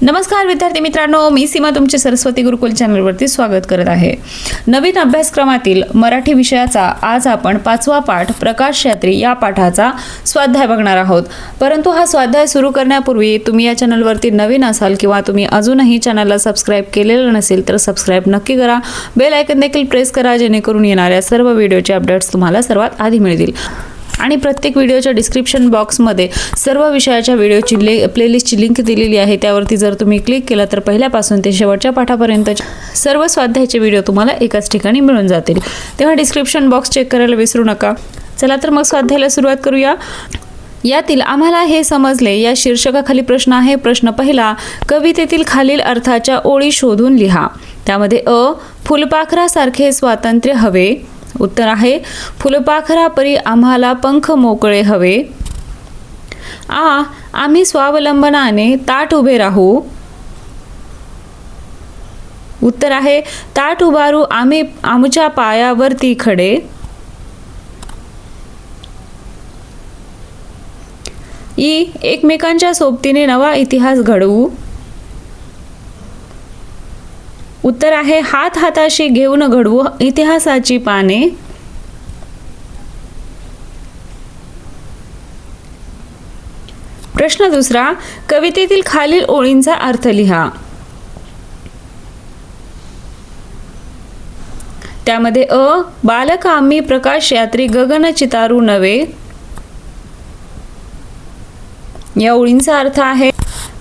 नमस्कार विद्यार्थी मित्रांनो, मी सीमा तुमचे सरस्वती गुरुकुल चॅनलवरती स्वागत करत आहे। नवीन अभ्यासक्रमातील मराठी विषयाचा आज आपण 5वा पाठ प्रकाश यात्री या पाठाचा स्वाध्याय बघणार आहोत। परंतु हा स्वाध्याय सुरू करण्यापूर्वी तुम्ही या चॅनलवरती नवीन असाल किंवा तुम्ही अजूनही चॅनलला सबस्क्राइब केलेलं नसेल तर सबस्क्राइब नक्की करा। बेल आयकॉन देखील प्रेस करा जेणेकरून येणाऱ्या सर्व व्हिडिओचे अपडेट्स तुम्हाला सर्वात आधी मिळतील। आणि प्रत्येक व्हिडिओच्या डिस्क्रिप्शन बॉक्समध्ये सर्व विषयाच्या व्हिडिओची प्लेलिस्टची लिंक दिलेली आहे। त्यावरती जर तुम्ही क्लिक केला तर पहिल्यापासून ते शेवटच्या पाठापर्यंत सर्व स्वाध्यायाचे व्हिडिओ तुम्हाला एकाच ठिकाणी मिळून जातील। तेव्हा डिस्क्रिप्शन बॉक्स चेक करायला विसरू नका। चला तर मग स्वाध्यायाला सुरुवात करूया। यातील आम्हाला हे समजले या शीर्षकाखाली प्रश्न आहे। प्रश्न पहिला, कवितेतील खालील अर्थाच्या ओळी शोधून लिहा। त्यामध्ये फुलपाखरासारखे स्वातंत्र्य हवे। उत्तर आहे फुलपाखरापरी आम्हाला पंख मोकळे हवे। आम्ही स्वावलंबनाने ताठ उभे राहू। उत्तर आहे ताठ उभारू आम्ही आमच्या पायावरती खडे। एकमेकांच्या सोबतीने नवा इतिहास घडवू। उत्तर आहे हात हाताशी घेऊन घडवू इतिहासाची पाने। प्रश्न दुसरा, कवितेतील खालील ओळींचा अर्थ लिहा। त्यामध्ये बालक आम्ही प्रकाश यात्री गगन चितारू नवे। या ओळींचा अर्थ आहे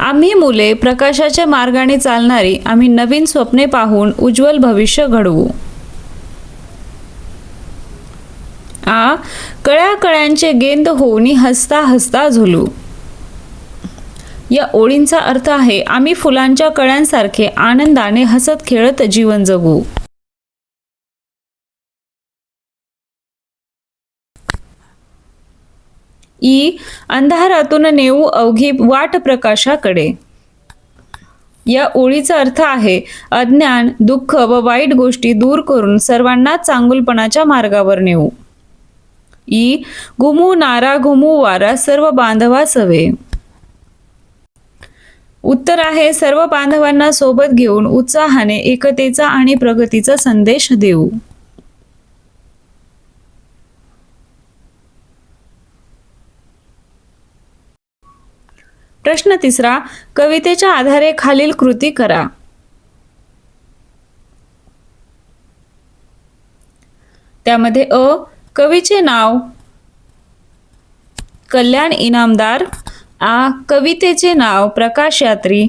आम्ही मुले प्रकाशाच्या मार्गाने चालणारी आम्ही नवीन स्वप्ने पाहून उज्ज्वल भविष्य घडवू। कळ्या कळ्यांचे गेंद होऊनी हसता हसता झुलू। या ओळींचा अर्थ आहे आम्ही फुलांच्या कळ्यांसारखे आनंदाने हसत खेळत जीवन जगू। अंधारातून नेऊ अवघी वाट प्रकाशाकडे। या ओळीचा अर्थ आहे अज्ञान, दुःख व वाईट गोष्टी दूर करून सर्वांना चांगुलपणाच्या मार्गावर नेऊ। घुमू नारा घुमू वारा सर्व बांधवा सवे। उत्तर आहे सर्व बांधवांना सोबत घेऊन उत्साहाने एकतेचा आणि प्रगतीचा संदेश देऊ। प्रश्न तिसरा, कवितेच्या आधारे खालील कृती करा। त्यामध्ये कवीचे नाव कल्याण इनामदार। कवितेचे नाव प्रकाश यात्री।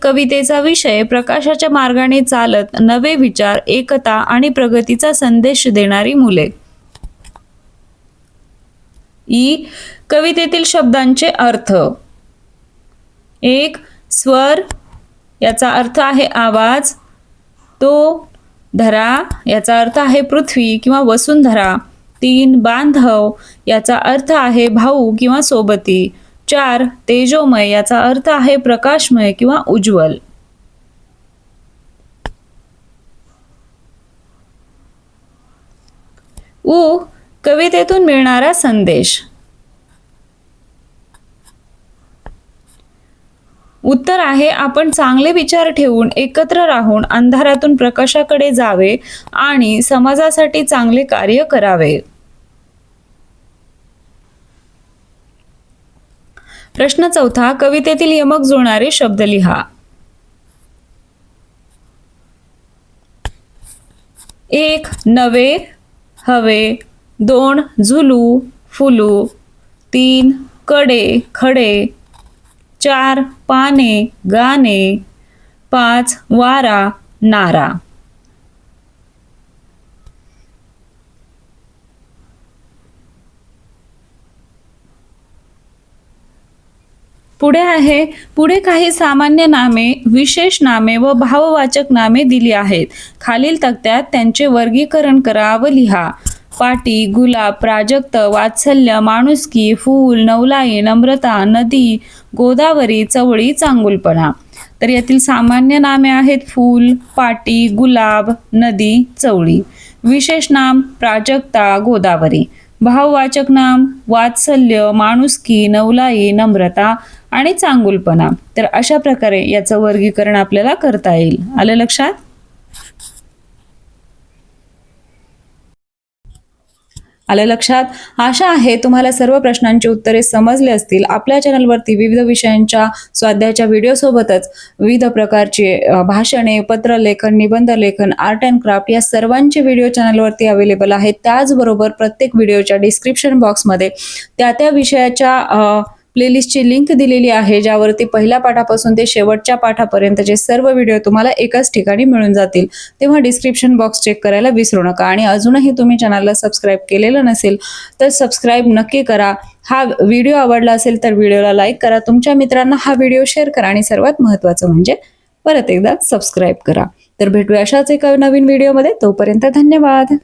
कवितेचा विषय प्रकाशाच्या मार्गाने चालत नवे विचार, एकता आणि प्रगतीचा संदेश देणारी मुले। कवितेतील शब्दांचे अर्थ। एक, स्वर याचा अर्थ आहे आवाज। 2, धरा याचा अर्थ आहे पृथ्वी किंवा वसुंधरा। 3, बांधव याचा अर्थ आहे भाऊ किंवा सोबती। 4, तेजोमय याचा अर्थ आहे प्रकाशमय किंवा उज्ज्वल। कवितेतून मिळणारा संदेश। उत्तर आहे आपण चांगले विचार ठेवून एकत्र राहून अंधारातून प्रकाशाकडे जावे आणि समाजासाठी चांगले कार्य करावे। प्रश्न चौथा, कवितेतील यमक जुळणारे शब्द लिहा। 1, नवे हवे। 2, झुलू फुलू। 3, कडे खडे। 4, पाने गाणे। 5, वारा नारा। पुढे काही सामान्य नामे, विशेष नामे व भाववाचक नामे दिली आहेत। खालील तक्त्यात त्यांचे वर्गीकरण करा व लिहा। पाटी, गुलाब, प्राजक्त, वात्सल्य, माणुसकी, फूल, नवलाई, नम्रता, नदी, गोदावरी, चवळी, चांगुलपणा। तर यातील सामान्य नामे आहेत फूल, पाटी, गुलाब, नदी, चवळी। विशेष नाम प्राजक्ता, गोदावरी। भाववाचक नाम, वात्सल्य, माणुसकी, नवलाई, नम्रता आणि चांगुलपणा. तर अशा प्रकारे याचं वर्गीकरण आपल्याला करता येईल. आलं लक्षात? आलं लक्षात? आशा आहे तुम्हाला सर्व प्रश्नांची उत्तरे समजले असतील. आपल्या चॅनलवरती विविध विषयांच्या स्वाध्यायाच्या व्हिडिओसोबतच विविध प्रकारचे भाषणे, पत्रलेखन, निबंधलेखन, आर्ट अँड क्राफ्ट या सर्वांचे व्हिडिओ चॅनलवरती अवेलेबल आहेत. त्याचबरोबर प्रत्येक व्हिडिओच्या डिस्क्रिप्शन बॉक्समध्ये त्या विषयाच्या प्लेलिस्टची लिंक दिलेली आहे, ज्यावरती पहिल्या पाठापासून ते शेवटच्या पाठापर्यंतचे सर्व व्हिडिओ तुम्हाला एकाच ठिकाणी मिळून जातील. तेव्हा डिस्क्रिप्शन बॉक्स चेक करायला विसरू नका. आणि अजूनही तुम्ही चॅनलला सबस्क्राईब केलेलं नसेल तर सबस्क्राईब नक्की करा. हा व्हिडिओ आवडला असेल तर व्हिडिओला लाईक करा, तुमच्या मित्रांना हा व्हिडिओ शेअर करा आणि सर्वात महत्त्वाचं म्हणजे परत एकदा सबस्क्राईब करा. तर भेटूया अशाच एका नवीन व्हिडिओमध्ये. तोपर्यंत धन्यवाद.